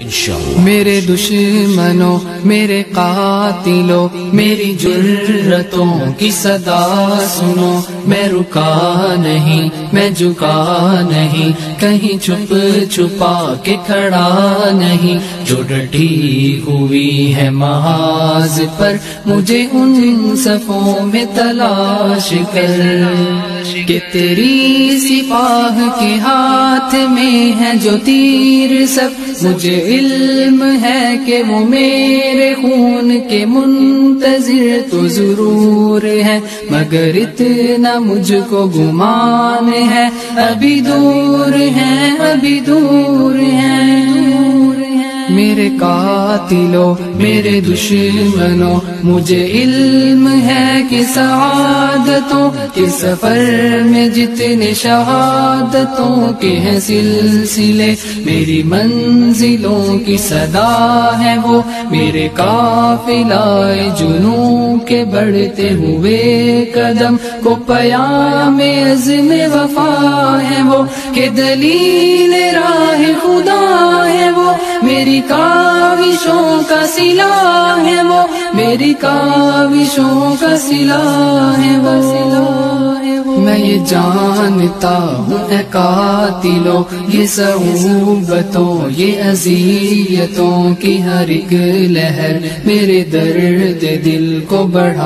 انشاءاللہ۔ میرے دشمنوں، میرے قاتلوں، میری جرتوں کی صدا سنو، میں رکا نہیں، میں جھکا نہیں، کہیں چھپ چھپا کے کھڑا نہیں، جو ڈٹی ہوئی ہے محاذ پر مجھے ان صفوں میں تلاش کر، کہ تیری سپاہ کے ہاتھ میں ہے جو تیر سب، مجھے علم ہے کہ وہ میرے خون کے منتظر تو ضرور ہے، مگر اتنا مجھ کو گمان ہے ابھی دور ہے، ابھی دور ہے۔ میرے قاتلوں، میرے دشمنوں، مجھے علم ہے کہ سعادتوں کے سفر میں جتنے شہادتوں کے ہیں سلسلے، میری منزلوں کی صدا ہے وہ، میرے قافلہ جنوں کے بڑھتے ہوئے قدم کو پیام عزم وفا ہے وہ، کہ دلیل راہ خدا ہے وہ، میری کاوشوں کا سلا ہے وہ، میری کاوشوں کا سلا ہے وہ۔ میں یہ جانتا ہوں اے قاتلوں، یہ صعوبتوں، یہ اذیتوں کی ہر ایک لہر میرے درد دل کو بڑھا